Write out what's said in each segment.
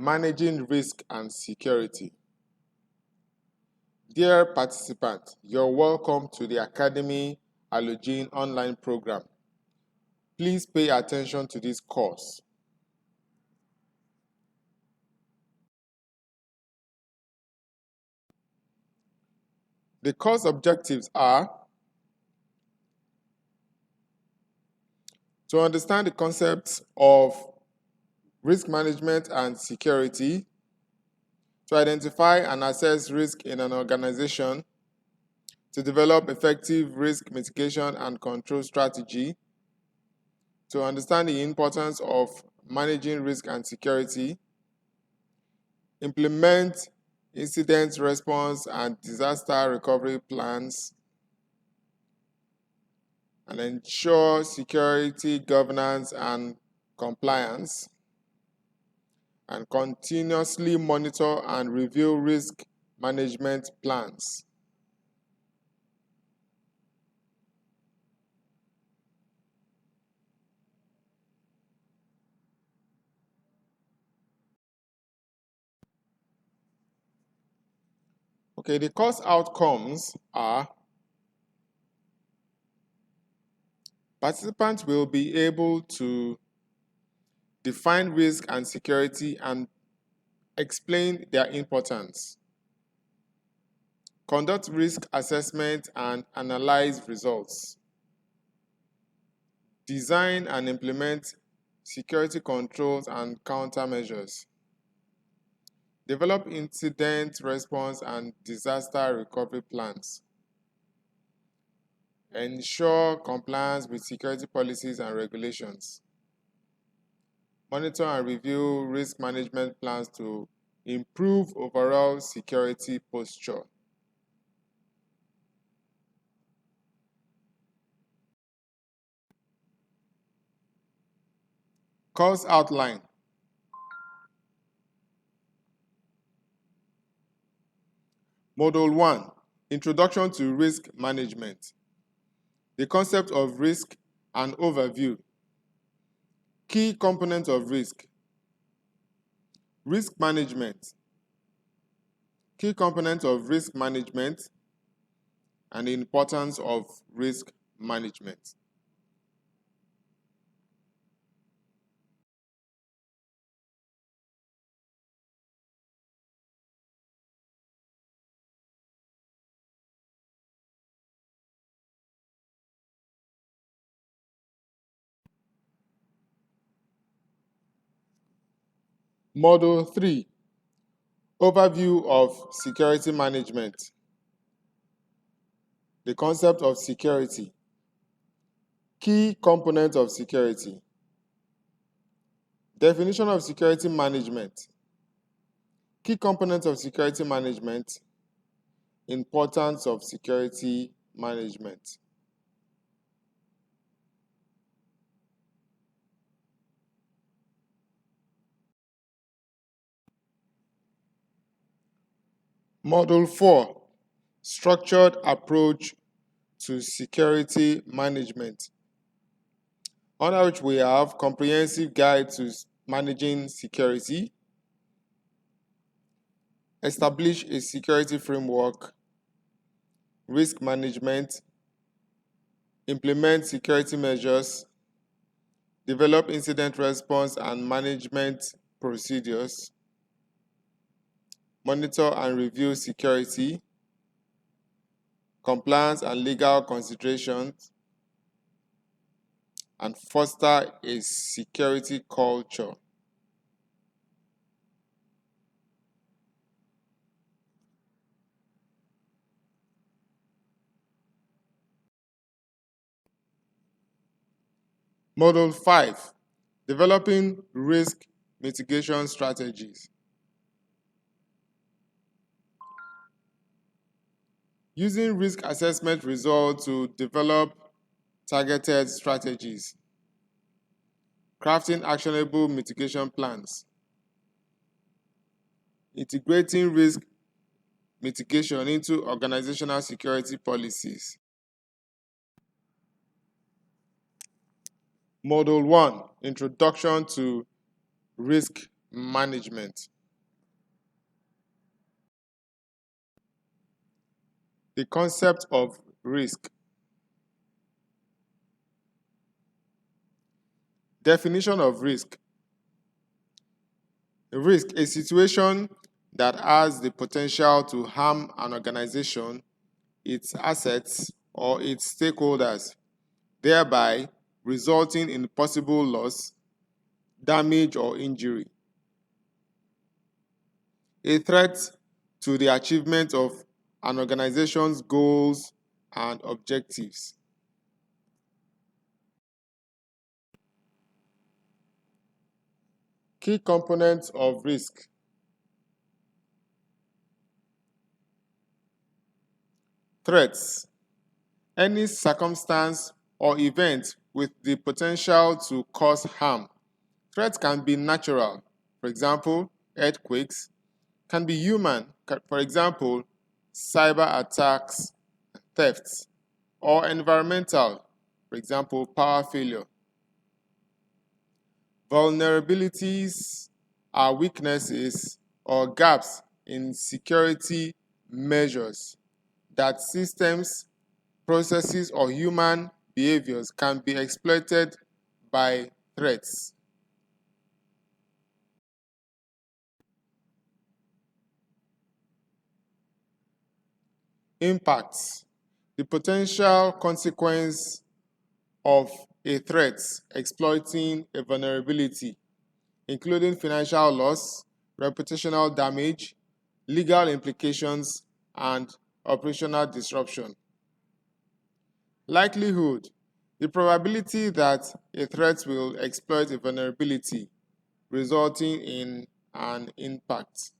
Managing Risk and Security. Dear participant, you're welcome to the Academy Allogene online program. Please pay attention to this course. The course objectives are to understand the concepts of risk management and security, to identify and assess risk in an organization, to develop effective risk mitigation and control strategy, to understand the importance of managing risk and security, implement incident response and disaster recovery plans, and ensure security governance and compliance, and continuously monitor and review risk management plans. Okay, the course outcomes are: participants will be able to define risk and security and explain their importance, conduct risk assessment and analyze results, design and implement security controls and countermeasures, develop incident response and disaster recovery plans, ensure compliance with security policies and regulations, monitor and review risk management plans to improve overall security posture. Course outline. Module 1, Introduction to Risk Management. The concept of risk and overview. Key components of risk. Risk management. Key components of risk management and the importance of risk management. Module 3, Overview of Security Management. The concept of security. Key components of security. Definition of security management. Key components of security management. Importance of security management. Module 4, Structured Approach to Security Management, under which we have Comprehensive Guide to Managing Security, Establish a Security Framework, Risk Management, Implement Security Measures, Develop Incident Response and Management Procedures, Monitor and Review Security, Compliance and Legal Considerations, and Foster a Security Culture. Module 5, Developing Risk Mitigation Strategies. Using risk assessment results to develop targeted strategies. Crafting actionable mitigation plans. Integrating risk mitigation into organizational security policies. Module 1, Introduction to Risk Management. The concept of risk. Definition of risk. Risk, a situation that has the potential to harm an organization, its assets, or its stakeholders, thereby resulting in possible loss, damage, or injury. A threat to the achievement of an organization's goals and objectives. Key components of risk. Threats. Any circumstance or event with the potential to cause harm. Threats can be natural, for example, earthquakes, can be human, for example, cyber attacks, thefts, or environmental, for example, power failure. Vulnerabilities are weaknesses or gaps in security measures that systems, processes, or human behaviors can be exploited by threats. Impacts. The potential consequence of a threat exploiting a vulnerability, including financial loss, reputational damage, legal implications, and operational disruption. Likelihood. The probability that a threat will exploit a vulnerability, resulting in an impact.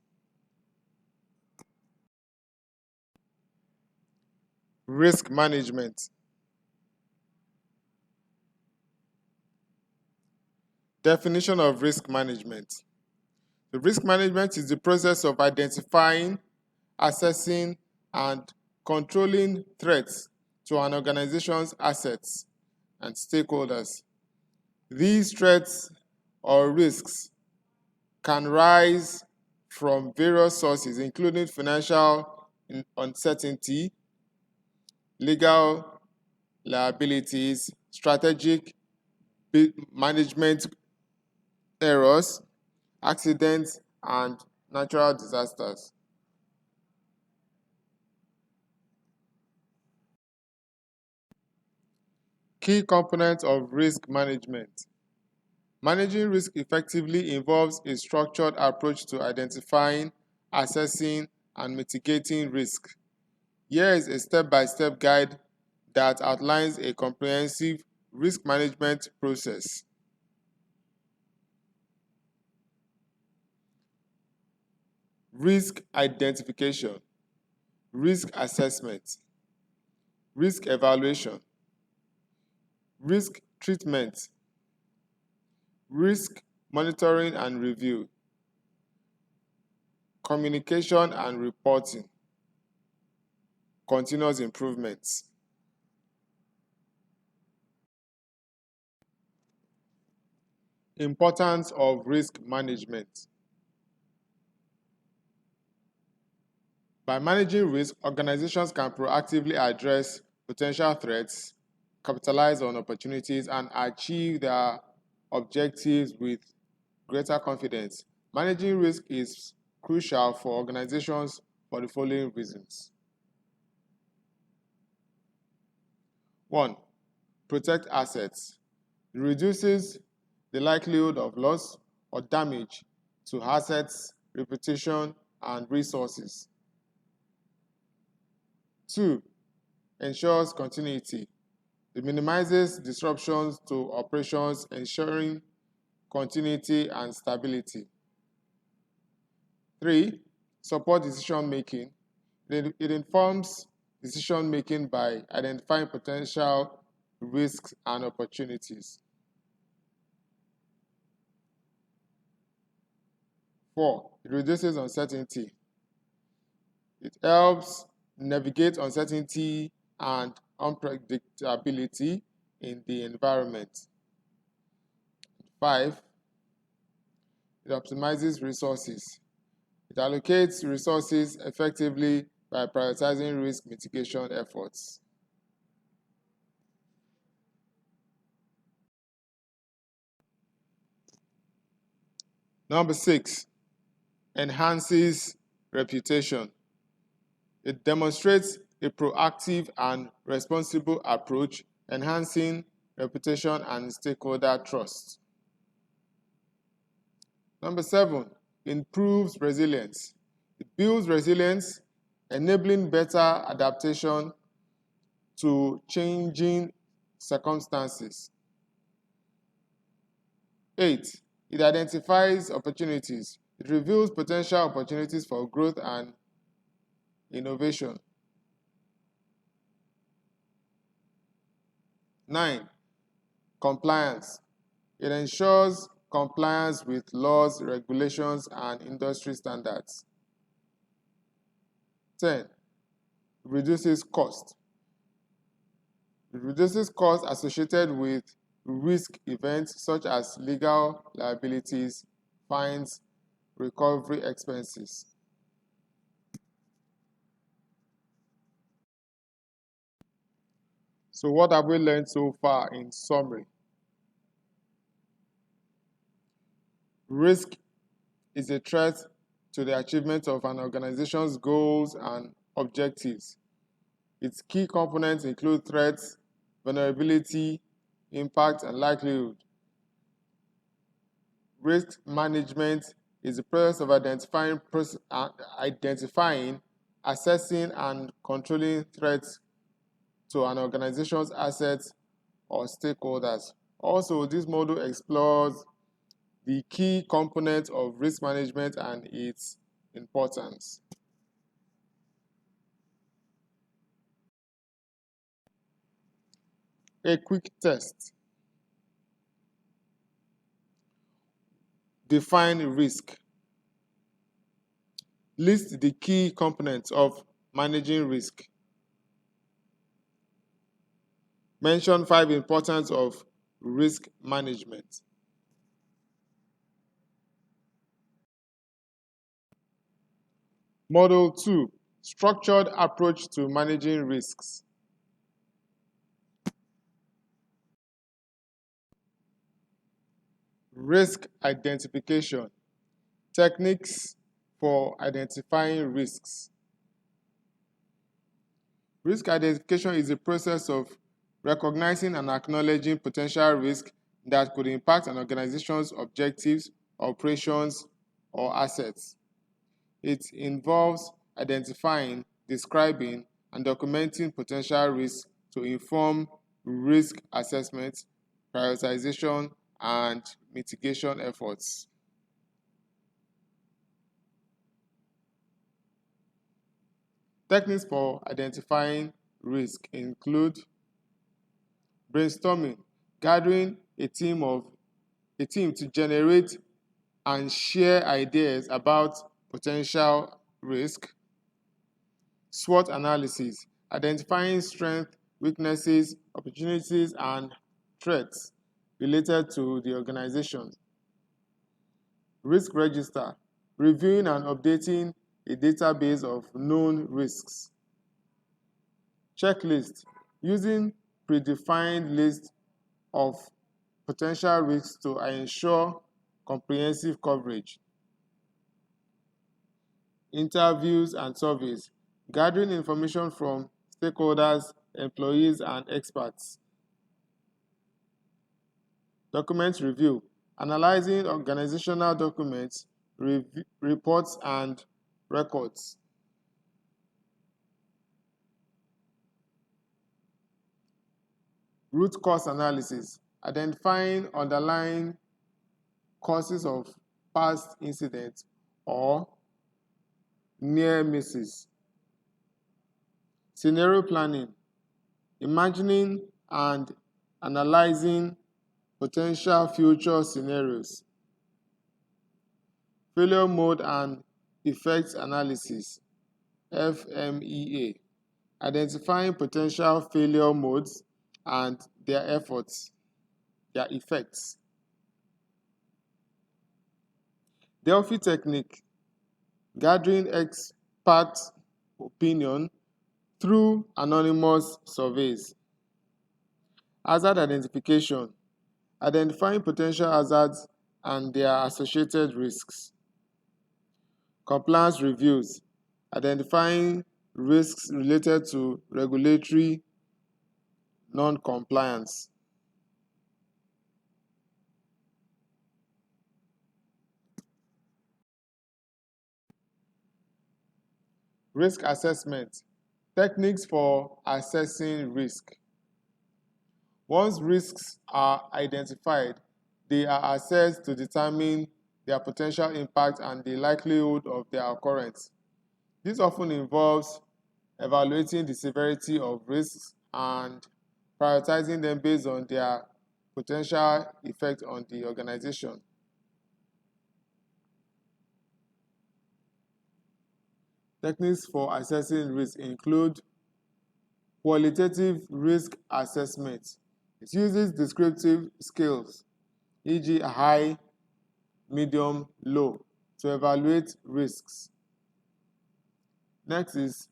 Risk management. Definition of risk management. The risk management is the process of identifying, assessing, and controlling threats to an organization's assets and stakeholders. These threats or risks can rise from various sources, including financial uncertainty, legal liabilities, strategic management errors, accidents, and natural disasters. Key components of risk management. Managing risk effectively involves a structured approach to identifying, assessing, and mitigating risk. Here is a step-by-step guide that outlines a comprehensive risk management process. Risk identification, risk assessment, risk evaluation, risk treatment, risk monitoring and review, communication and reporting, continuous improvements. Importance of risk management. By managing risk, organizations can proactively address potential threats, capitalize on opportunities, and achieve their objectives with greater confidence. Managing risk is crucial for organizations for the following reasons. 1. Protect assets. It reduces the likelihood of loss or damage to assets, reputation, and resources. 2. Ensures continuity. It minimizes disruptions to operations, ensuring continuity and stability. 3. Support decision making. It informs decision making by identifying potential risks and opportunities. 4. It reduces uncertainty. It helps navigate uncertainty and unpredictability in the environment. 5. It optimizes resources. It allocates resources effectively by prioritizing risk mitigation efforts. Number 6, enhances reputation. It demonstrates a proactive and responsible approach, enhancing reputation and stakeholder trust. Number 7, improves resilience. It builds resilience, enabling better adaptation to changing circumstances. 8, it identifies opportunities. It reveals potential opportunities for growth and innovation. 9, compliance. It ensures compliance with laws, regulations, and industry standards. 10, reduces cost. It reduces costs associated with risk events such as legal liabilities, fines, recovery expenses. So what have we learned so far in summary? Risk is a threat to the achievement of an organization's goals and objectives. Its key components include threats, vulnerability, impact, and likelihood. Risk management is the process of identifying, assessing, and controlling threats to an organization's assets or stakeholders. Also, this module explores the key components of risk management and its importance. A quick test. Define risk. List the key components of managing risk. Mention 5 importance of risk management. Model 2, structured approach to managing risks. Risk identification. Techniques for identifying risks. Risk identification is the process of recognizing and acknowledging potential risks that could impact an organization's objectives, operations, or assets. It involves identifying, describing, and documenting potential risks to inform risk assessment, prioritization, and mitigation efforts. Techniques for identifying risk include brainstorming, gathering a team to generate and share ideas about potential risk. SWOT analysis, identifying strengths, weaknesses, opportunities, and threats related to the organization. Risk register, reviewing and updating a database of known risks. Checklist, using predefined list of potential risks to ensure comprehensive coverage. Interviews and surveys, gathering information from stakeholders, employees, and experts. Document review, analyzing organizational documents, reports, and records. Root cause analysis, identifying underlying causes of past incidents or near misses. Scenario planning, imagining and analyzing potential future scenarios. Failure mode and effects analysis, FMEA, identifying potential failure modes and their effects. Delphi technique, gathering expert opinion through anonymous surveys. Hazard identification, identifying potential hazards and their associated risks. Compliance reviews, identifying risks related to regulatory non-compliance. Risk assessment, techniques for assessing risk. Once risks are identified, they are assessed to determine their potential impact and the likelihood of their occurrence. This often involves evaluating the severity of risks and prioritizing them based on their potential effect on the organization. Techniques for assessing risk include qualitative risk assessment. It uses descriptive scales, e.g., high, medium, low, to evaluate risks. Next is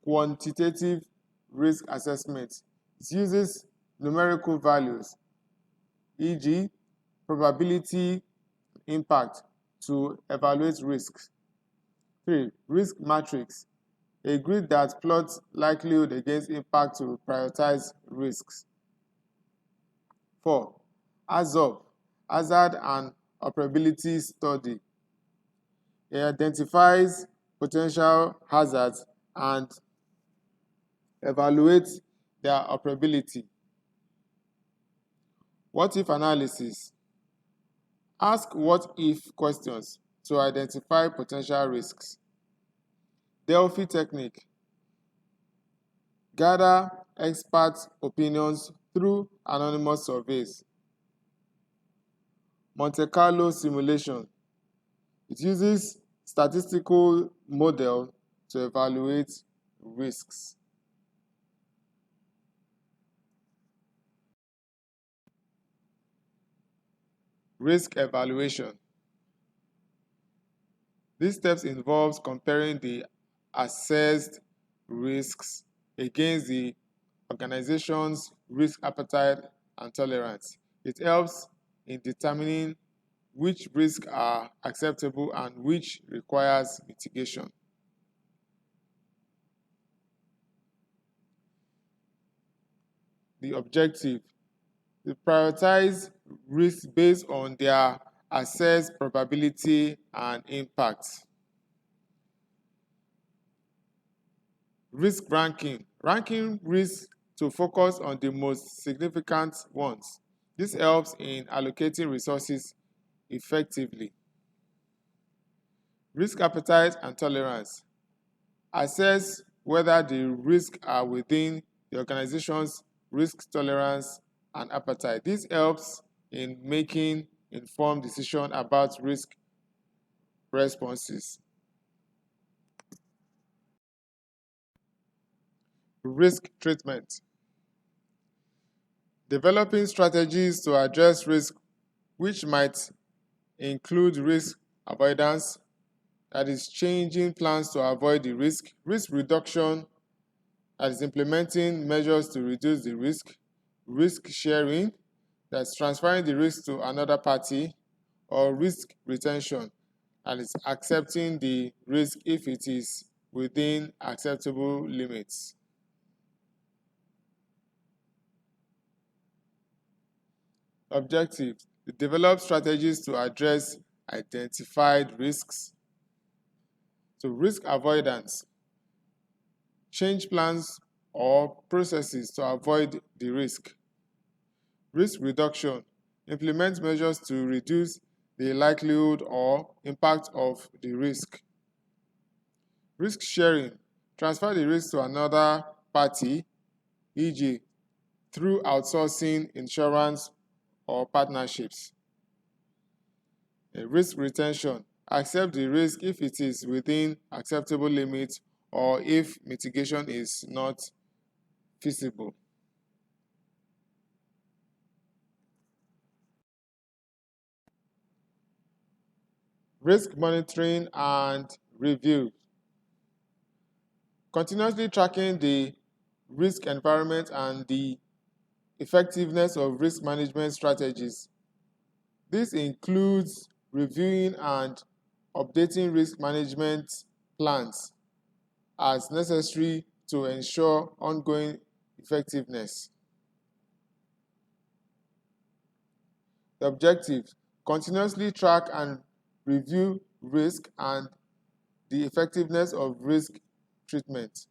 quantitative risk assessment. It uses numerical values, e.g., probability, impact, to evaluate risks. 3. Risk matrix, a grid that plots likelihood against impact to prioritize risks. 4. HAZOP, hazard and operability study. It identifies potential hazards and evaluates their operability. What if analysis? Ask what if questions to identify potential risks. Delphi technique. Gather expert opinions through anonymous surveys. Monte Carlo simulation. It uses statistical model to evaluate risks. Risk evaluation. These steps involves comparing the assessed risks against the organization's risk appetite and tolerance. It helps in determining which risks are acceptable and which requires mitigation. The objective, to prioritize risks based on their assessed probability and impact. Risk ranking, ranking risks to focus on the most significant ones. This helps in allocating resources effectively. Risk appetite and tolerance. Assess whether the risks are within the organization's risk tolerance and appetite. This helps in making informed decisions about risk responses. Risk treatment. Developing strategies to address risk, which might include risk avoidance, that is changing plans to avoid the risk reduction, that is implementing measures to reduce the risk sharing, that's transferring the risk to another party, or risk retention, that is accepting the risk if it is within acceptable limits. Objectives: develop strategies to address identified risks. So risk avoidance, change plans or processes to avoid the risk. Risk reduction, implement measures to reduce the likelihood or impact of the risk. Risk sharing, transfer the risk to another party, e.g., through outsourcing, insurance, or partnerships. Risk retention, accept the risk if it is within acceptable limits or if mitigation is not feasible. Risk monitoring and review. Continuously tracking the risk environment and the effectiveness of risk management strategies. This includes reviewing and updating risk management plans as necessary to ensure ongoing effectiveness. The objective: continuously track and review risk and the effectiveness of risk treatment.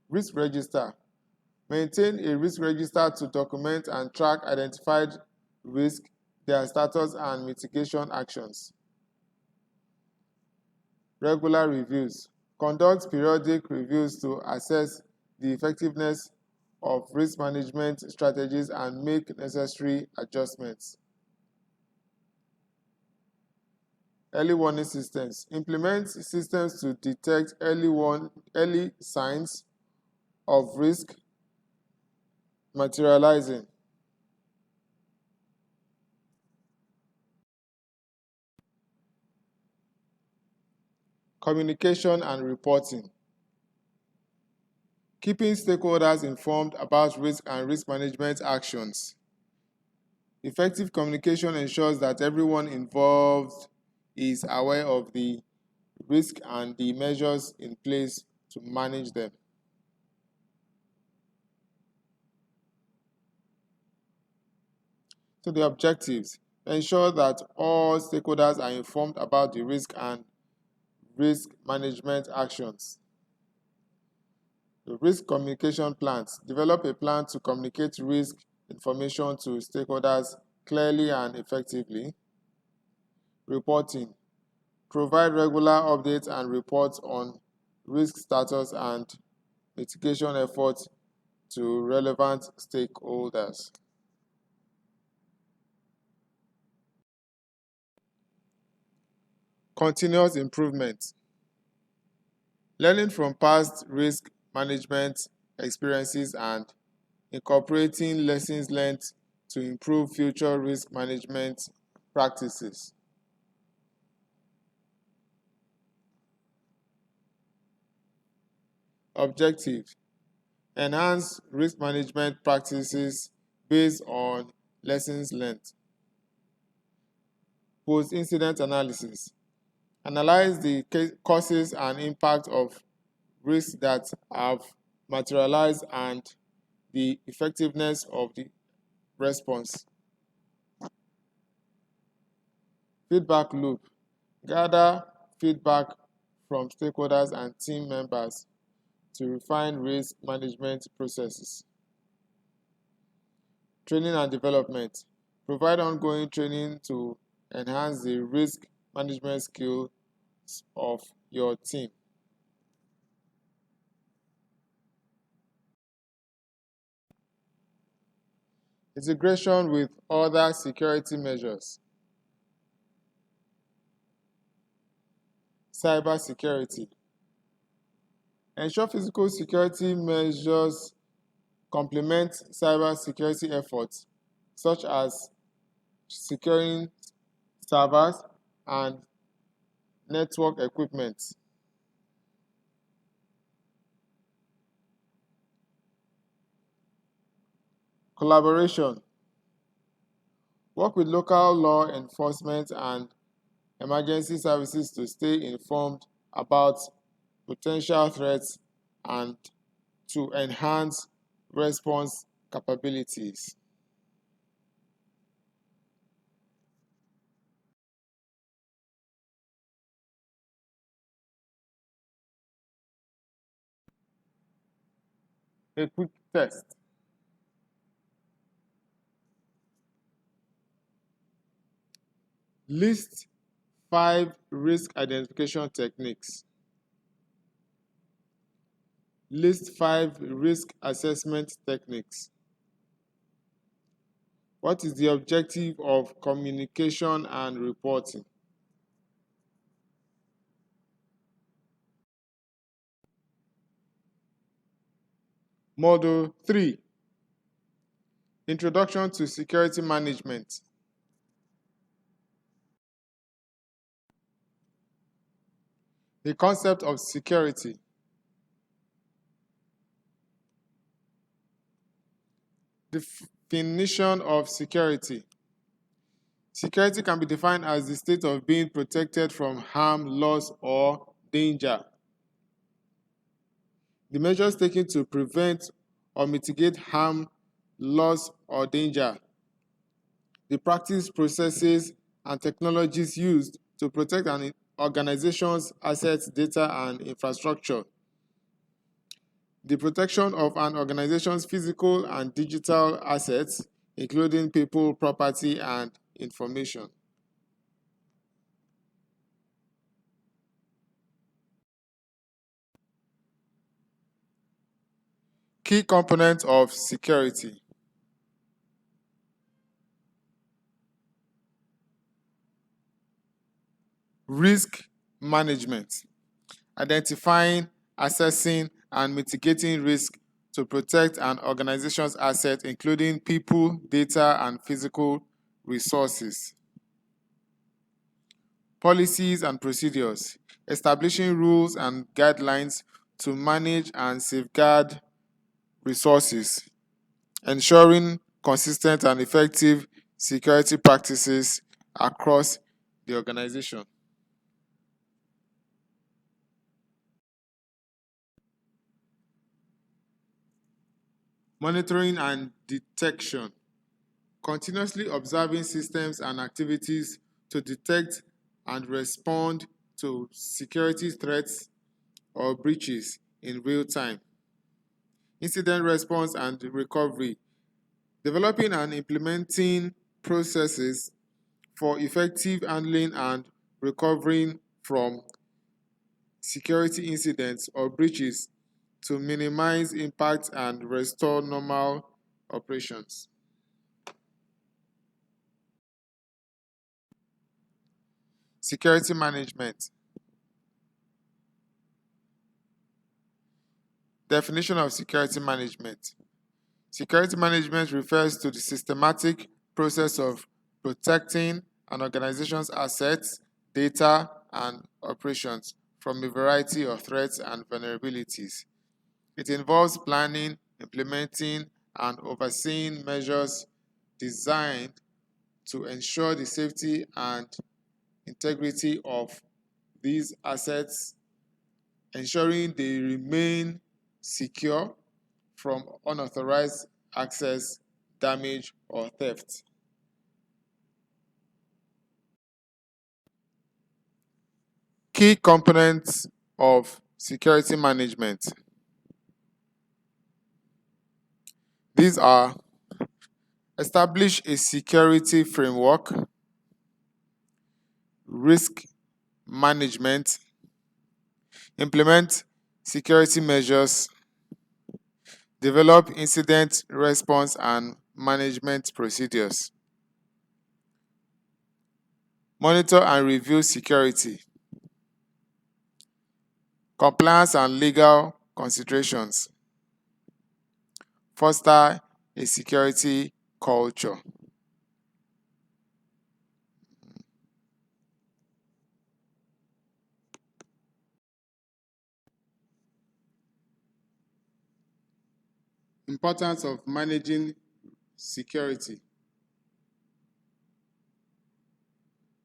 Risk register: maintain a risk register to document and track identified risk, their status, and mitigation actions. Regular reviews: conduct periodic reviews to assess the effectiveness of risk management strategies and make necessary adjustments. Early warning systems: implement systems to detect early signs of risk materializing. Communication and reporting: keeping stakeholders informed about risk and risk management actions. Effective communication ensures that everyone involved is aware of the risk and the measures in place to manage them. So the objectives: ensure that all stakeholders are informed about the risk and risk management actions. The risk communication plans: develop a plan to communicate risk information to stakeholders clearly and effectively. Reporting: provide regular updates and reports on risk status and mitigation efforts to relevant stakeholders. Continuous improvement: learning from past risk management experiences and incorporating lessons learned to improve future risk management practices. Objective: enhance risk management practices based on lessons learned. Post-incident analysis: analyze the causes and impact of risks that have materialized and the effectiveness of the response. Feedback loop: gather feedback from stakeholders and team members to refine risk management processes. Training and development: provide ongoing training to enhance the risk management skills of your team. Integration with other security measures. Cyber security: ensure physical security measures complement cyber security efforts, such as securing servers and network equipment. Collaboration: work with local law enforcement and emergency services to stay informed about potential threats and to enhance response capabilities. A quick test. List 5 risk identification techniques. List 5 risk assessment techniques. What is the objective of communication and reporting? Module 3. Introduction to Security Management. The concept of security. Definition of security. Security can be defined as the state of being protected from harm, loss, or danger. The measures taken to prevent or mitigate harm, loss, or danger. The practice, processes, and technologies used to protect an organization's assets, data, and infrastructure. The protection of an organization's physical and digital assets, including people, property, and information. Key components of security. Risk management. Identifying, assessing, and mitigating risk to protect an organization's assets, including people, data, and physical resources. Policies and procedures. Establishing rules and guidelines to manage and safeguard resources, ensuring consistent and effective security practices across the organization. Monitoring and detection. Continuously observing systems and activities to detect and respond to security threats or breaches in real time. Incident response and recovery. Developing and implementing processes for effective handling and recovering from security incidents or breaches to minimize impact and restore normal operations. Security management. Definition of security management. Security management refers to the systematic process of protecting an organization's assets, data, and operations from a variety of threats and vulnerabilities. It involves planning, implementing, and overseeing measures designed to ensure the safety and integrity of these assets, ensuring they remain secure from unauthorized access, damage, or theft. Key components of security management. These are: establish a security framework, risk management, implement security measures, develop incident response and management procedures, monitor and review security, compliance and legal considerations, foster a security culture. Importance of managing security.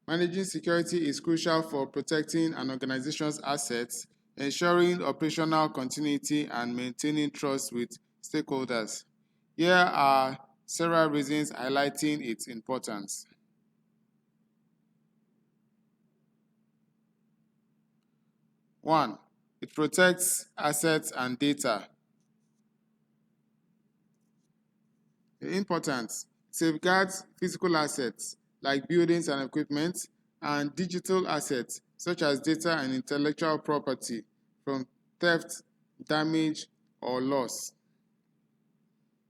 Managing security is crucial for protecting an organization's assets, ensuring operational continuity, and maintaining trust with stakeholders. Here are several reasons highlighting its importance. One, it protects assets and data. The importance: safeguards physical assets like buildings and equipment, and digital assets such as data and intellectual property from theft, damage, or loss.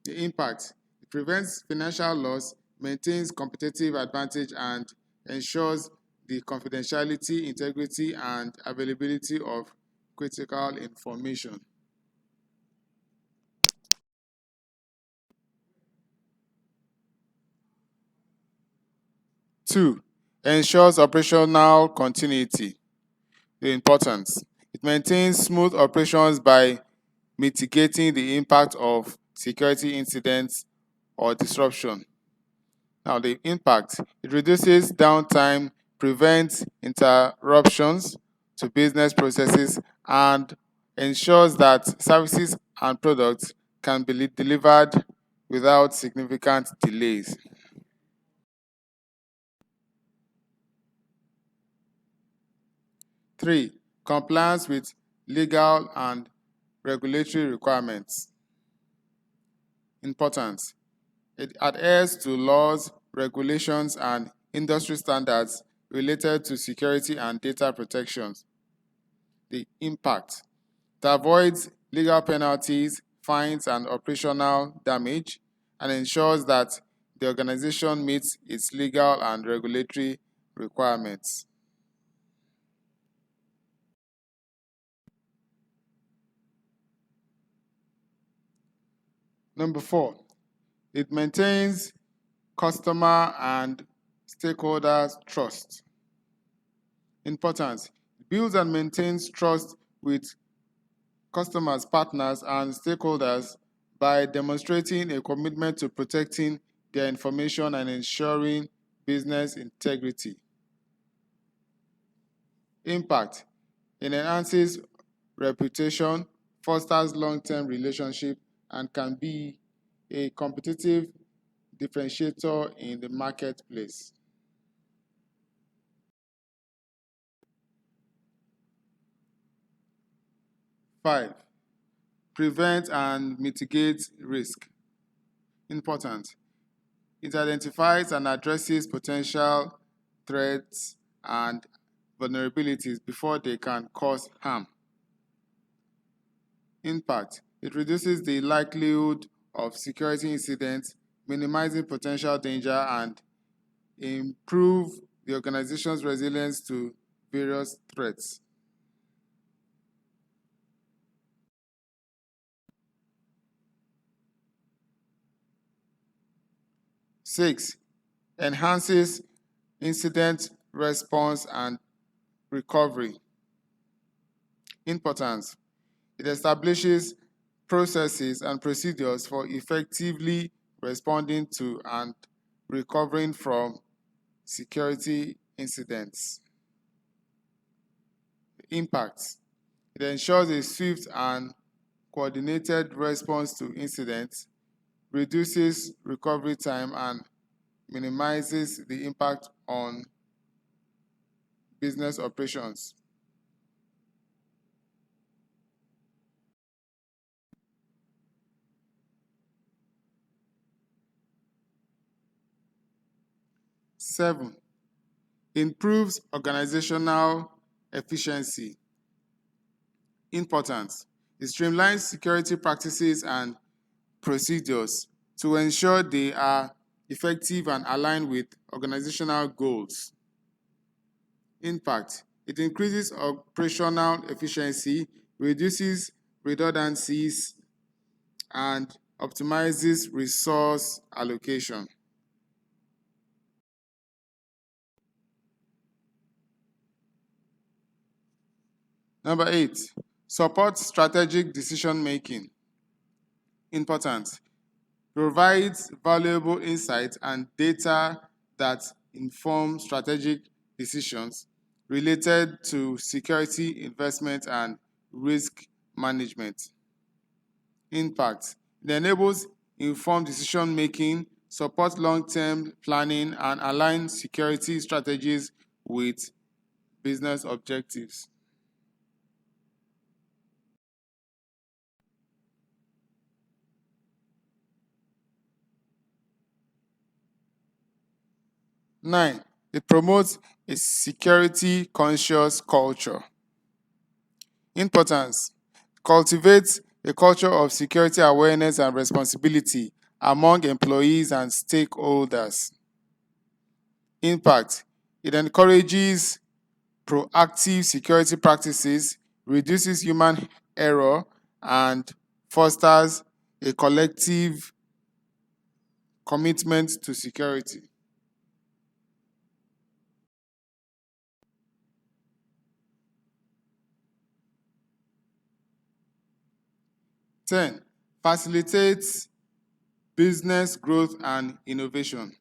The impact: it prevents financial loss, maintains competitive advantage, and ensures the confidentiality, integrity, and availability of critical information. Two, ensures operational continuity. the importance. It maintains smooth operations by mitigating the impact of security incidents or disruption. Now, the impact, it reduces downtime, prevents interruptions to business processes, and ensures that services and products can be delivered without significant delays. 3. Compliance with legal and regulatory requirements. Importance. It adheres to laws, regulations, and industry standards related to security and data protections. The impact. It avoids legal penalties, fines, and operational damage, and ensures that the organization meets its legal and regulatory requirements. Number 4, it maintains customer and stakeholders' trust. Importance. It builds and maintains trust with customers, partners, and stakeholders by demonstrating a commitment to protecting their information and ensuring business integrity. Impact. It enhances reputation, fosters long-term relationship, and can be a competitive differentiator in the marketplace. 5. Prevent and mitigate risk. Important. It identifies and addresses potential threats and vulnerabilities before they can cause harm. Impact. It reduces the likelihood of security incidents, minimizing potential danger, and improve the organization's resilience to various threats. 6. Enhances incident response and recovery. Importance. It establishes processes and procedures for effectively responding to and recovering from security incidents. Impact. It ensures a swift and coordinated response to incidents, reduces recovery time, and minimizes the impact on business operations. Seven, improves organizational efficiency. Importance. It streamlines security practices and procedures to ensure they are effective and aligned with organizational goals. Impact. It increases operational efficiency, reduces redundancies, and optimizes resource allocation. Number 8, support strategic decision making. Important. Provides valuable insights and data that inform strategic decisions related to security, investment, and risk management. Impact. It enables informed decision making, supports long-term planning, and aligns security strategies with business objectives. Nine, it promotes a security conscious culture. Importance. Cultivates a culture of security awareness and responsibility among employees and stakeholders. Impact. It encourages proactive security practices, reduces human error, and fosters a collective commitment to security. 10. Facilitates business growth and innovation.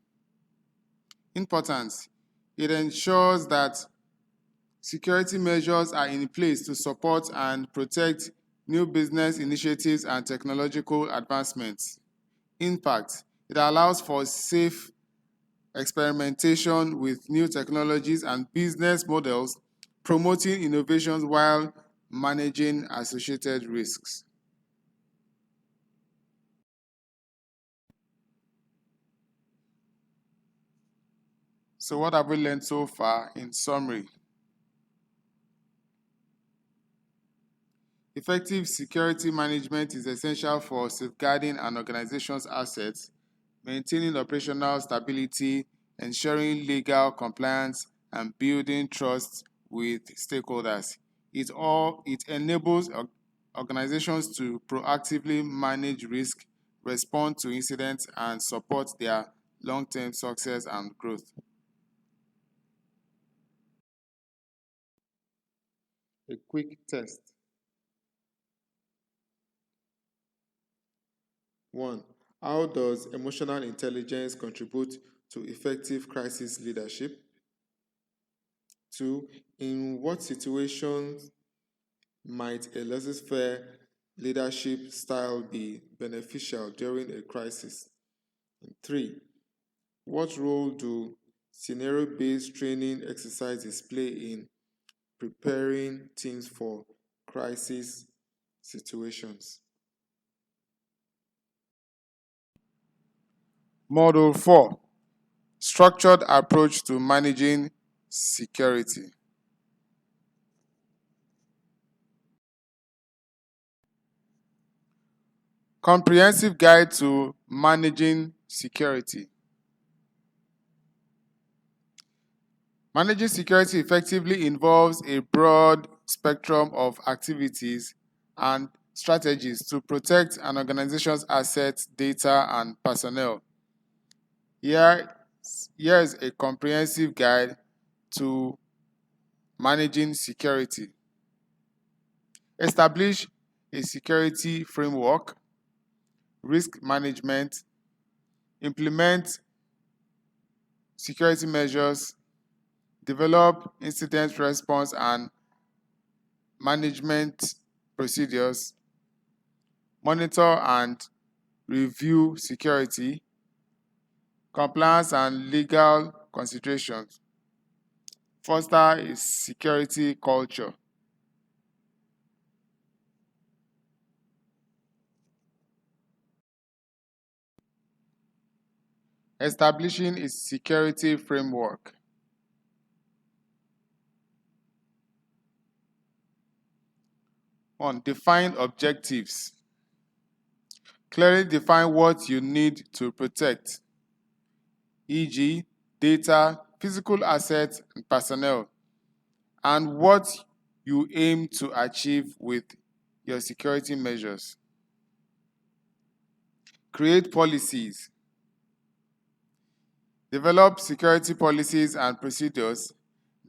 Importance. It ensures that security measures are in place to support and protect new business initiatives and technological advancements. Impact. It allows for safe experimentation with new technologies and business models, promoting innovations while managing associated risks. So what have we learned so far? In summary, effective security management is essential for safeguarding an organization's assets, maintaining operational stability, ensuring legal compliance, and building trust with stakeholders. It enables organizations to proactively manage risk, respond to incidents, and support their long-term success and growth. A quick test. 1. How does emotional intelligence contribute to effective crisis leadership? 2. In what situations might a laissez-faire leadership style be beneficial during a crisis? And 3. What role do scenario-based training exercises play in preparing teams for crisis situations? Model 4. Structured approach to managing security. Comprehensive guide to managing security. Managing security effectively involves a broad spectrum of activities and strategies to protect an organization's assets, data, and personnel. Here, here is a comprehensive guide to managing security. Establish a security framework, risk management, implement security measures, develop incident response and management procedures, monitor and review security, compliance and legal considerations, foster a security culture. Establishing a security framework. 1. Define objectives. Clearly define what you need to protect, e.g., data, physical assets, and personnel, and what you aim to achieve with your security measures. Create policies. Develop security policies and procedures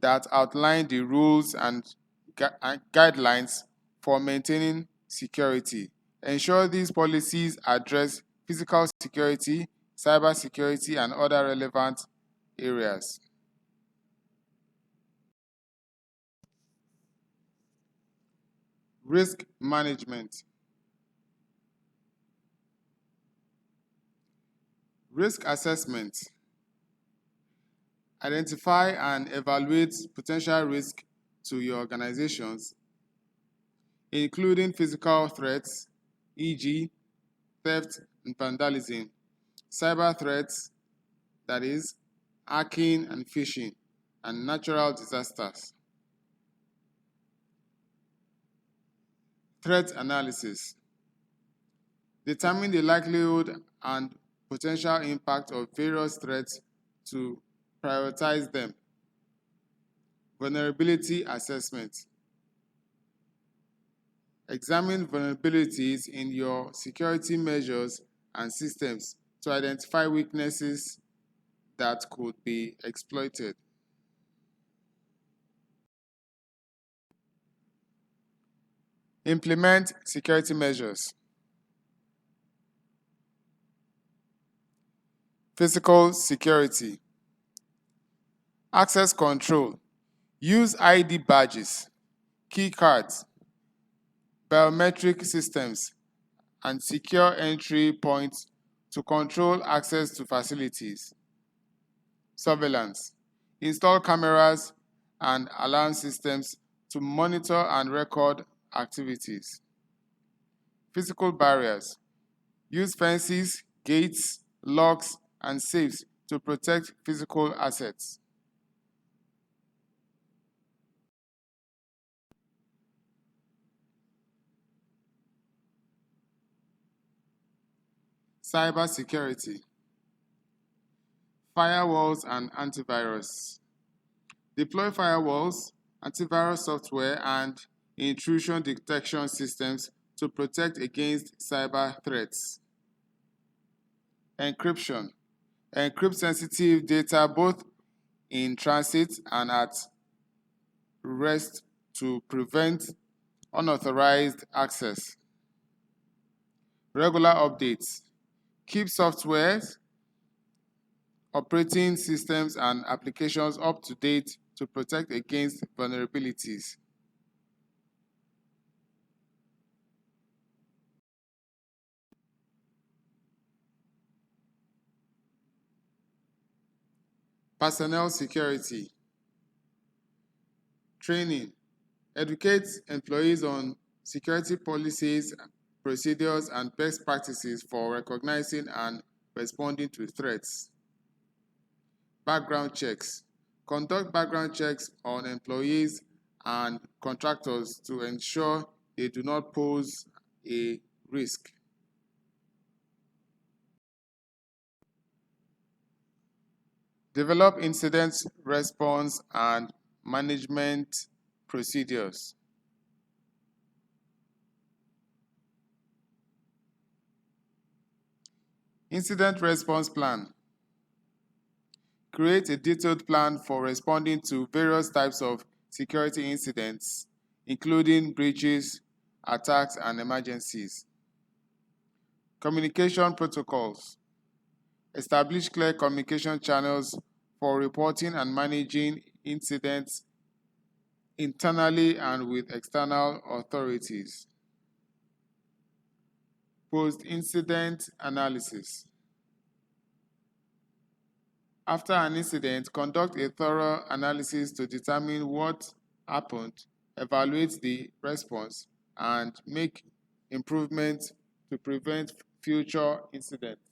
that outline the rules and guidelines for maintaining security. Ensure these policies address physical security, cyber security, and other relevant areas. Risk management. Risk assessment. Identify and evaluate potential risk to your organizations, including physical threats, e.g., theft and vandalism, cyber threats, that is, hacking and phishing, and natural disasters. Threat analysis. Determine the likelihood and potential impact of various threats to prioritize them. Vulnerability assessment. Examine vulnerabilities in your security measures and systems to identify weaknesses that could be exploited. Implement security measures. Physical security. Access control. Use ID badges, key cards, biometric systems, and secure entry points to control access to facilities. Surveillance. Install cameras and alarm systems to monitor and record activities. Physical barriers. Use fences, gates, locks, and safes to protect physical assets. Cybersecurity. Firewalls and antivirus. Deploy firewalls, antivirus software, and intrusion detection systems to protect against cyber threats. Encryption. Encrypt sensitive data both in transit and at rest to prevent unauthorized access. Regular updates. Keep software, operating systems, and applications up to date to protect against vulnerabilities. Personnel security. Training. Educate employees on security policies, procedures, and best practices for recognizing and responding to threats. Background checks. Conduct background checks on employees and contractors to ensure they do not pose a risk. Develop incident response and management procedures. Incident response plan. Create a detailed plan for responding to various types of security incidents, including breaches, attacks, and emergencies. Communication protocols. Establish clear communication channels for reporting and managing incidents internally and with external authorities. Post-incident analysis. After an incident, conduct a thorough analysis to determine what happened, evaluate the response, and make improvements to prevent future incidents.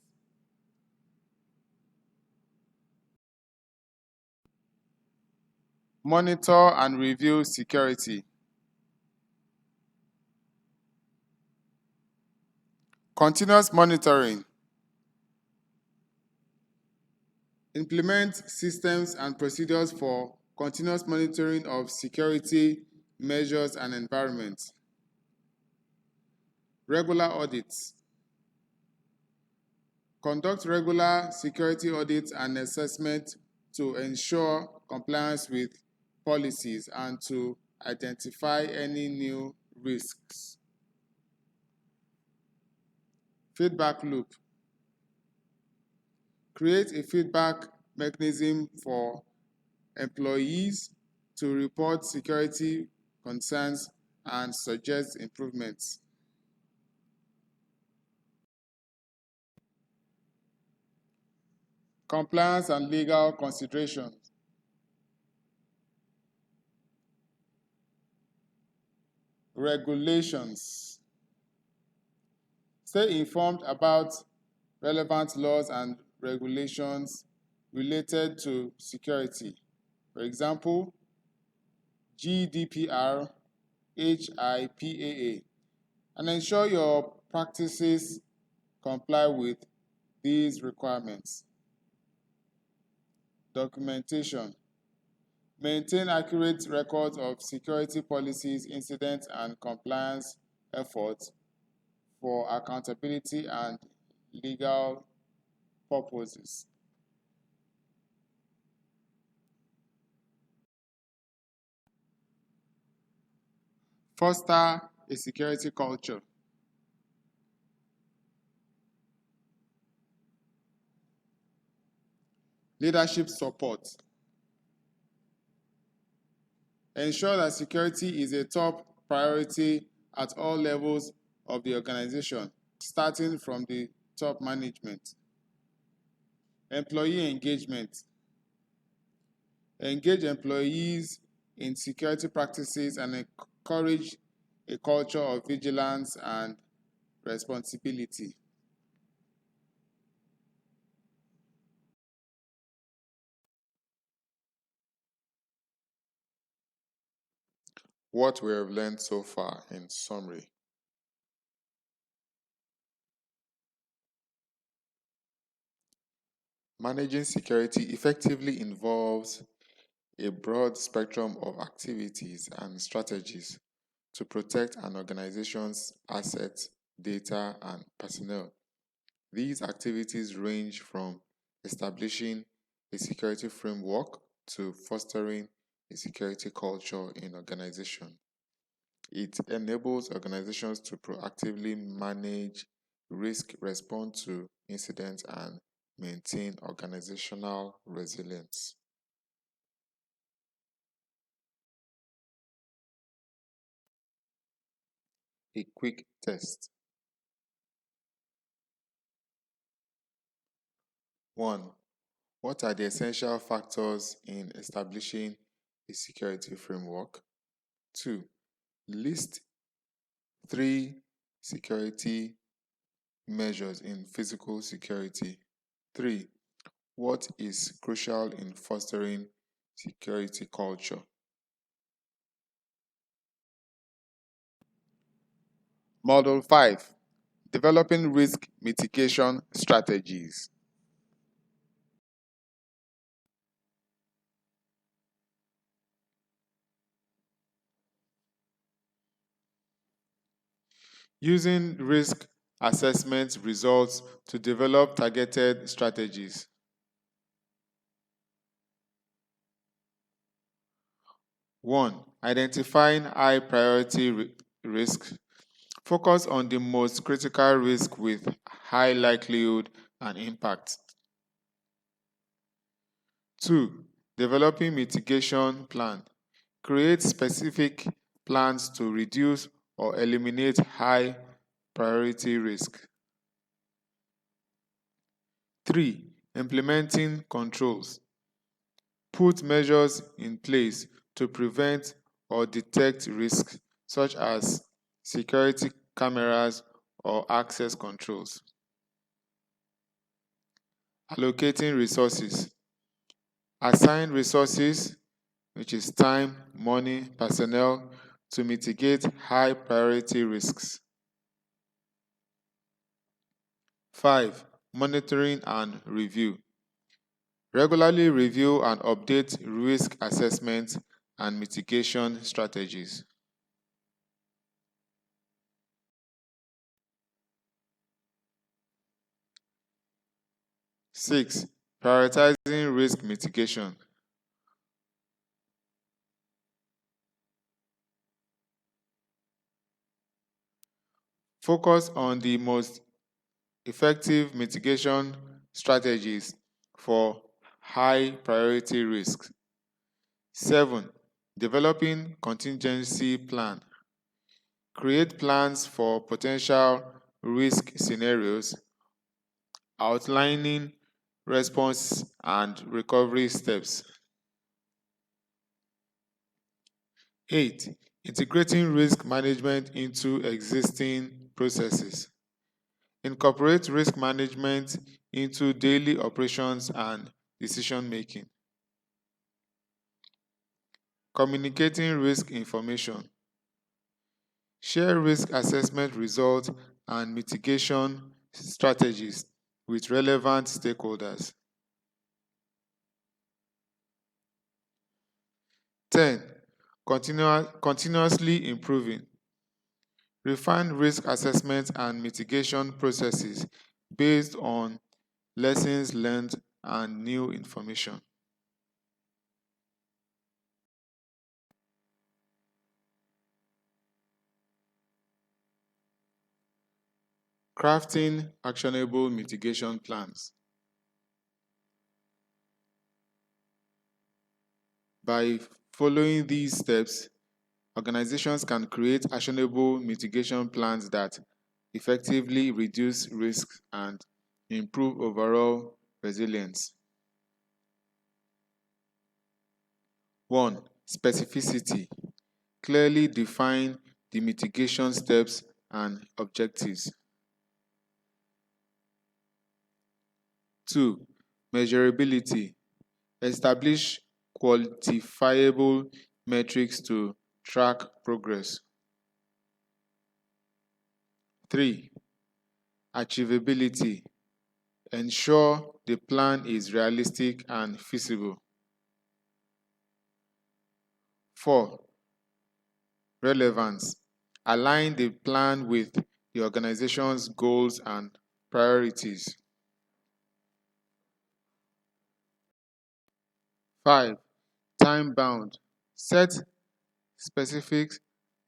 Monitor and review security. Continuous monitoring. Implement systems and procedures for continuous monitoring of security measures and environments. Regular audits. Conduct regular security audits and assessment to ensure compliance with policies and to identify any new risks. Feedback loop. Create a feedback mechanism for employees to report security concerns and suggest improvements. Compliance and legal considerations. Regulations. Stay informed about relevant laws and regulations related to security. For example, GDPR, HIPAA, and ensure your practices comply with these requirements. Documentation. Maintain accurate records of security policies, incidents, and compliance efforts for accountability and legal purposes. Foster a security culture. Leadership support. Ensure that security is a top priority at all levels of the organization, starting from the top management. Employee engagement. Engage employees in security practices and encourage a culture of vigilance and responsibility. What we have learned so far in summary. Managing security effectively involves a broad spectrum of activities and strategies to protect an organization's assets, data, and personnel. These activities range from establishing a security framework to fostering a security culture in organization. It enables organizations to proactively manage risk, respond to incidents, and maintain organizational resilience. A quick test. 1. What are the essential factors in establishing a security framework? 2. List 3 security measures in physical security. 3. What is crucial in fostering security culture? Model 5. Developing risk mitigation strategies. Using risk assessment results to develop targeted strategies. 1. Identifying high priority risks. Focus on the most critical risk with high likelihood and impact. 2. Developing mitigation plan. Create specific plans to reduce or eliminate high priority risk. 3. Implementing controls. Put measures in place to prevent or detect risks such as security cameras or access controls. Allocating resources. Assign resources, which is time, money, personnel, to mitigate high priority risks. 5. Monitoring and review. Regularly review and update risk assessment and mitigation strategies. 6. Prioritizing risk mitigation. Focus on the most effective mitigation strategies for high priority risks. 7. Developing contingency plan. Create plans for potential risk scenarios, outlining response and recovery steps. 8. Integrating risk management into existing processes. Incorporate risk management into daily operations and decision making. Communicating risk information. Share risk assessment results and mitigation strategies with relevant stakeholders. 10. Continuously improving. Refine risk assessment and mitigation processes based on lessons learned and new information. Crafting actionable mitigation plans. By following these steps, organizations can create actionable mitigation plans that effectively reduce risks and improve overall resilience. 1. Specificity. Clearly define the mitigation steps and objectives. 2. Measurability. Establish quantifiable metrics to track progress. 3. Achievability. Ensure the plan is realistic and feasible. 4. Relevance. Align the plan with the organization's goals and priorities. 5. Time bound. Set specific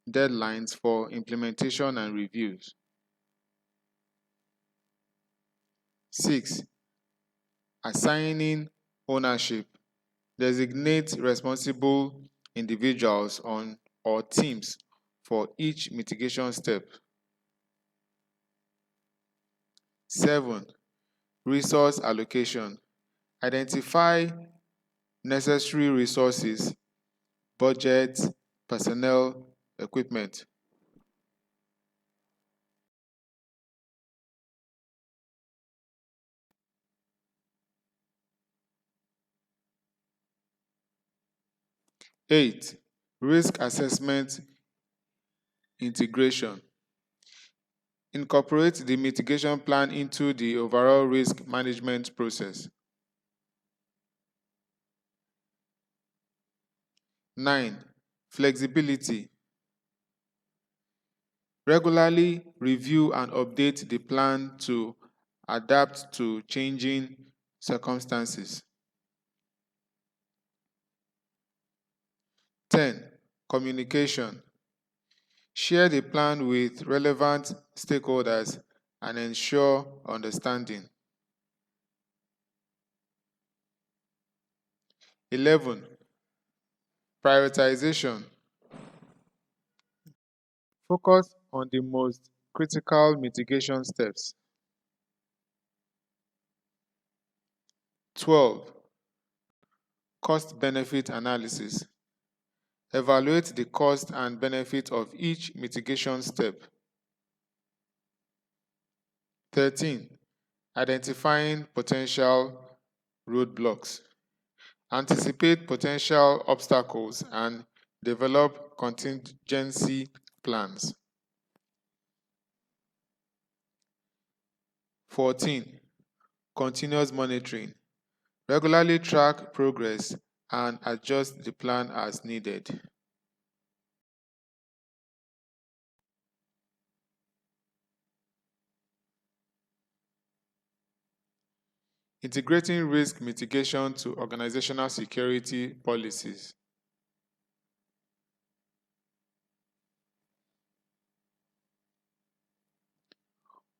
deadlines for implementation and reviews. 6. Assigning ownership. Designate responsible individuals on or teams for each mitigation step. 7. Resource allocation. Identify necessary resources, budget, personnel, equipment. 8. Risk assessment integration. Incorporate the mitigation plan into the overall risk management process. 9. Flexibility. Regularly review and update the plan to adapt to changing circumstances. 10. Communication. Share the plan with relevant stakeholders and ensure understanding. 11. Prioritization. Focus on the most critical mitigation steps. 12. Cost-benefit analysis. Evaluate the cost and benefit of each mitigation step. 13. Identifying potential roadblocks. Anticipate potential obstacles and develop contingency plans. 14. Continuous monitoring. Regularly track progress and adjust the plan as needed. Integrating risk mitigation to organizational security policies.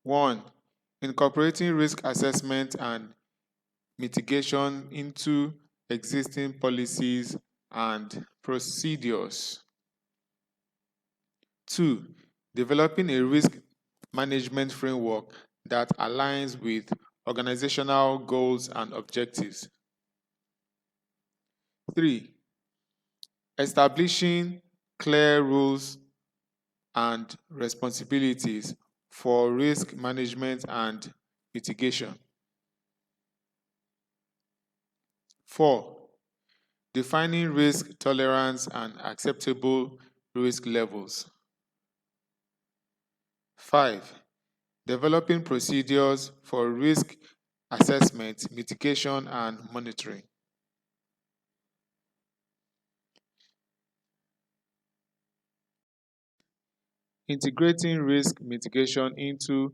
1. Incorporating risk assessment and mitigation into existing policies and procedures. 2. Developing a risk management framework that aligns with organizational goals and objectives. 3. Establishing clear rules and responsibilities for risk management and mitigation. 4. Defining risk tolerance and acceptable risk levels. 5. Developing procedures for risk assessment, mitigation, and monitoring. Integrating risk mitigation into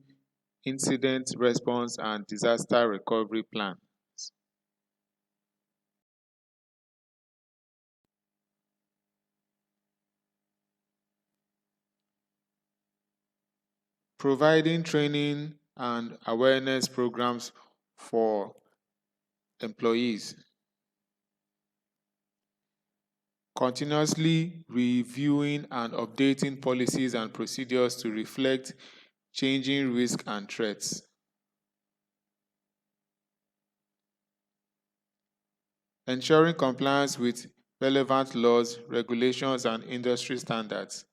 incident response and disaster recovery plans. Providing training and awareness programs for employees. continuously reviewing and updating policies and procedures to reflect changing risk and threats. Ensuring compliance with relevant laws, regulations, and industry standards.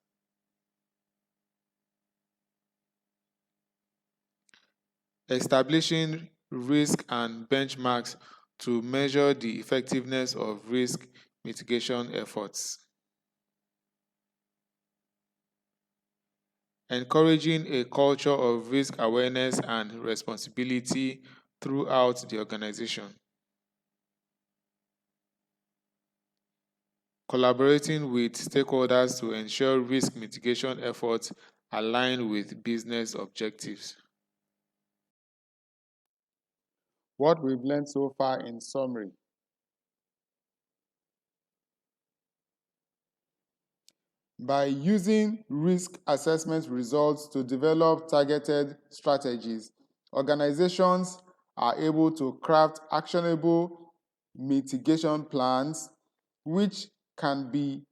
Establishing risk and benchmarks to measure the effectiveness of risk mitigation efforts. Encouraging a culture of risk awareness and responsibility throughout the organization. Collaborating with stakeholders to ensure risk mitigation efforts align with business objectives. What we've learned so far in summary. By using risk assessment results to develop targeted strategies, organizations are able to craft actionable mitigation plans which can be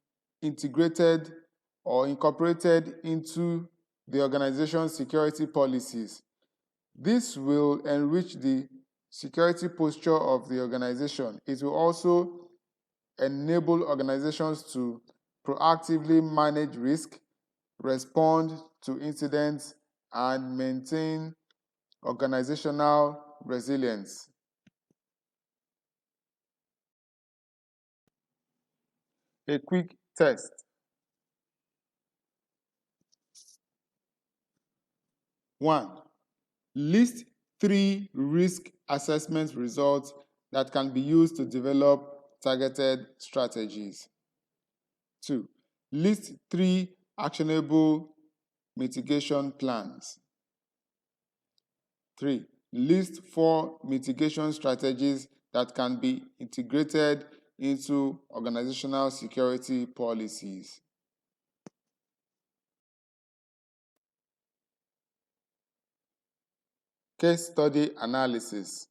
integrated or incorporated into the organization's security policies. This will enrich the security posture of the organization. It will also enable organizations to proactively manage risk, respond to incidents, and maintain organizational resilience. A quick test. 1. List 3 risk assessment results that can be used to develop targeted strategies. 2. List 3 actionable mitigation plans. 3. List 4 mitigation strategies that can be integrated into organizational security policies. Case study analysis.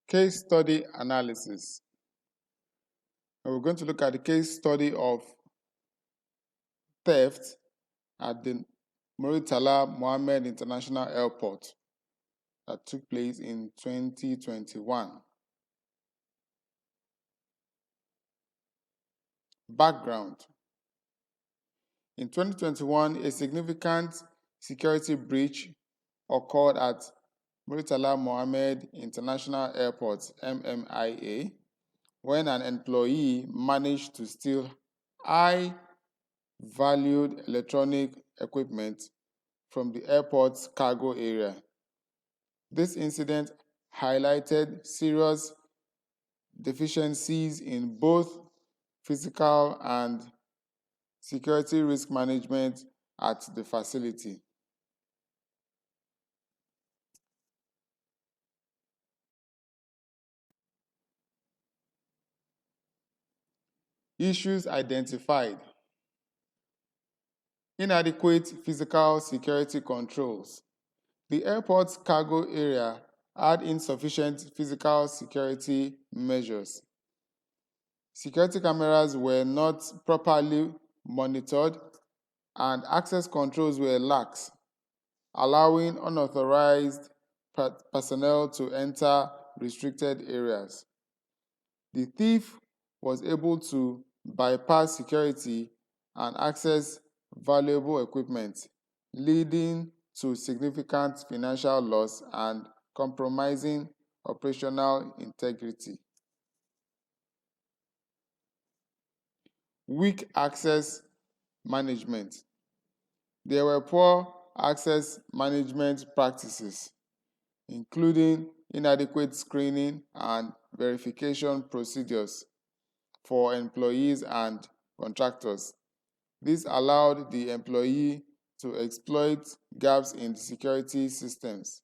Case study analysis. And we're going to look at the case study of theft at the Muritala Mohammed International Airport that took place in 2021. Background. In 2021, a significant security breach occurred at Muritala Mohammed International Airport, MMIA, when an employee managed to steal high valued electronic equipment from the airport's cargo area. This incident highlighted serious deficiencies in both physical and security risk management at the facility. Issues identified. Inadequate physical security controls. The airport's cargo area had insufficient physical security measures. Security cameras were not properly monitored and access controls were lax, allowing unauthorized personnel to enter restricted areas. The thief was able to bypass security and access valuable equipment, leading to significant financial loss and compromising operational integrity. Weak access management. There were poor access management practices, including inadequate screening and verification procedures for employees and contractors. This allowed the employee to exploit gaps in the security systems.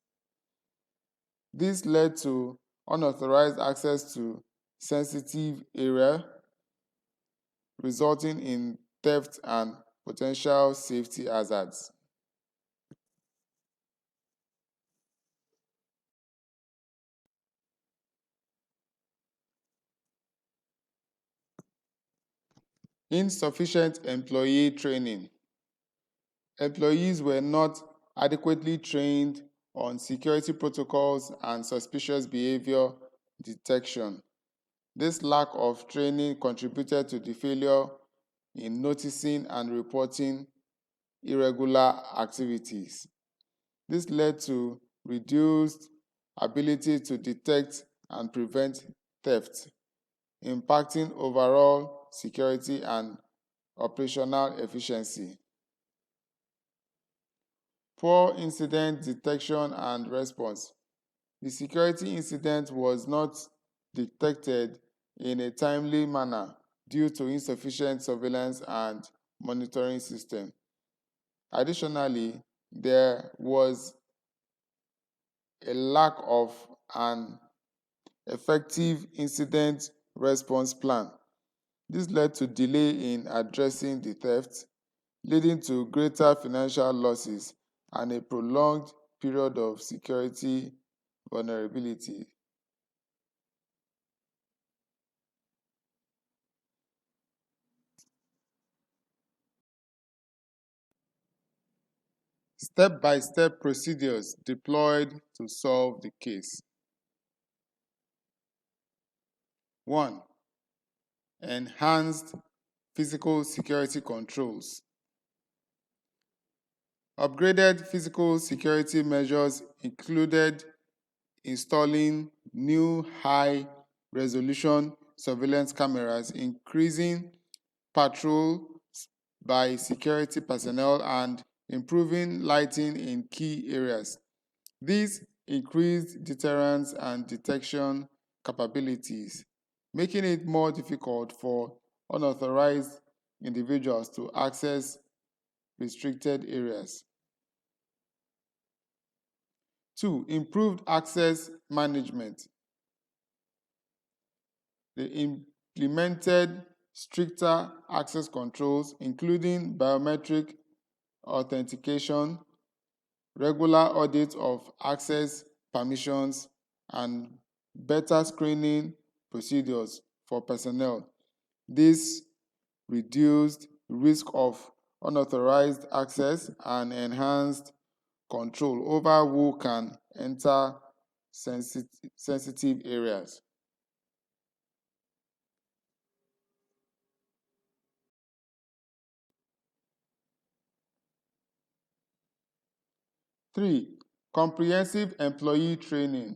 This led to unauthorized access to sensitive area, resulting in theft and potential safety hazards. Insufficient employee training. Employees were not adequately trained on security protocols and suspicious behavior detection. This lack of training contributed to the failure in noticing and reporting irregular activities. This led to reduced ability to detect and prevent theft, impacting overall security and operational efficiency. Poor incident detection and response. The security incident was not detected in a timely manner due to insufficient surveillance and monitoring system. Additionally, there was a lack of an effective incident response plan. This led to delay in addressing the theft, leading to greater financial losses and a prolonged period of security vulnerability. Step-by-step procedures deployed to solve the case. 1. Enhanced physical security controls. Upgraded physical security measures included installing new high-resolution surveillance cameras, increasing patrols by security personnel, and improving lighting in key areas. These increased deterrence and detection capabilities, making it more difficult for unauthorized individuals to access restricted areas. 2. Improved access management. They implemented stricter access controls, including biometric authentication, regular audits of access permissions, and better screening procedures for personnel. This reduced risk of unauthorized access and enhanced control over who can enter sensitive areas. 3. Comprehensive employee training.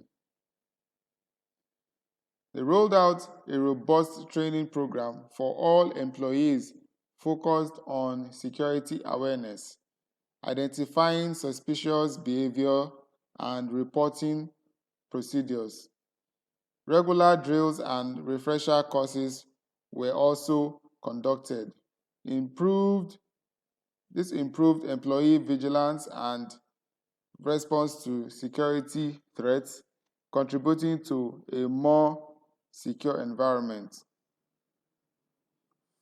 They rolled out a robust training program for all employees focused on security awareness, identifying suspicious behavior, and reporting procedures. Regular drills and refresher courses were also conducted. Improved, this improved employee vigilance and response to security threats, contributing to a more secure environment.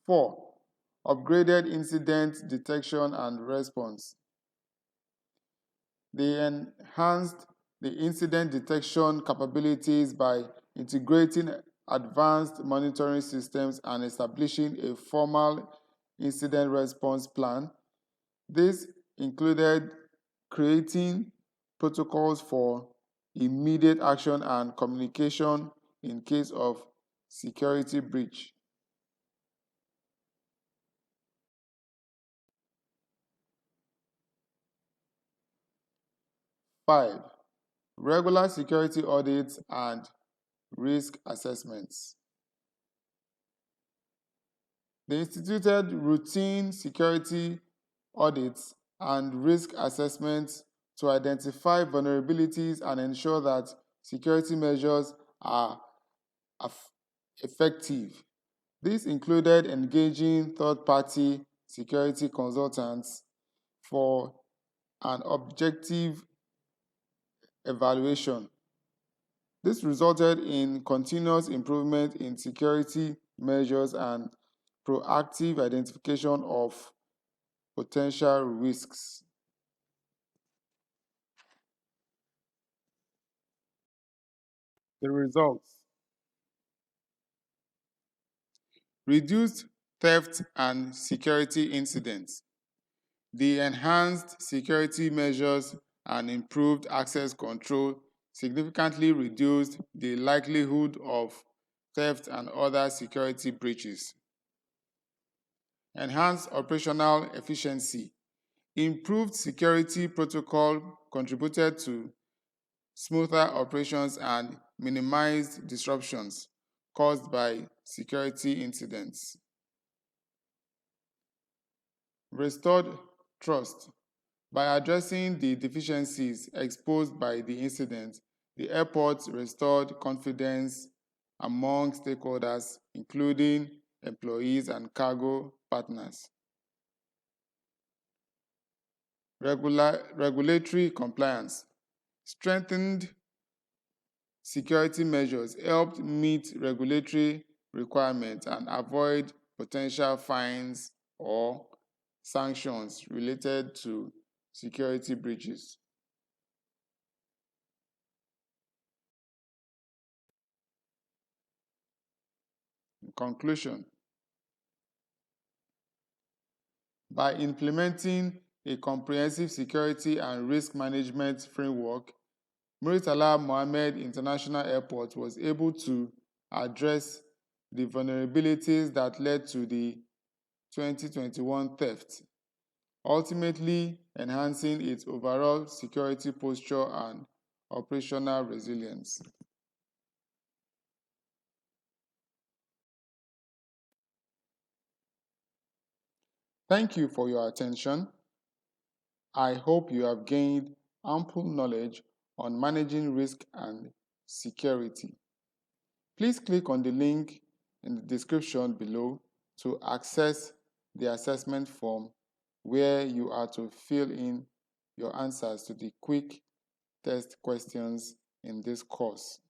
4. Upgraded incident detection and response. They enhanced the incident detection capabilities by integrating advanced monitoring systems and establishing a formal incident response plan. This included creating protocols for immediate action and communication in case of security breach. 5. Regular security audits and risk assessments. They instituted routine security audits and risk assessments to identify vulnerabilities and ensure that security measures are effective. This included engaging third-party security consultants for an objective evaluation. This resulted in continuous improvement in security measures and proactive identification of potential risks. The results: reduced theft and security incidents. The enhanced security measures and improved access control significantly reduced the likelihood of theft and other security breaches. Enhanced operational efficiency. Improved security protocol contributed to smoother operations and minimized disruptions caused by security incidents. Restored trust. By addressing the deficiencies exposed by the incident, the airport restored confidence among stakeholders, including employees and cargo partners. Regulatory compliance. Strengthened security measures helped meet regulatory requirements and avoid potential fines or sanctions related to security breaches. In conclusion, by implementing a comprehensive security and risk management framework, Muritala Mohammed International Airport was able to address the vulnerabilities that led to the 2021 theft, ultimately enhancing its overall security posture and operational resilience. Thank you for your attention. I hope you have gained ample knowledge on managing risk and security. Please click on the link in the description below to access the assessment form where you are to fill in your answers to the quick test questions in this course.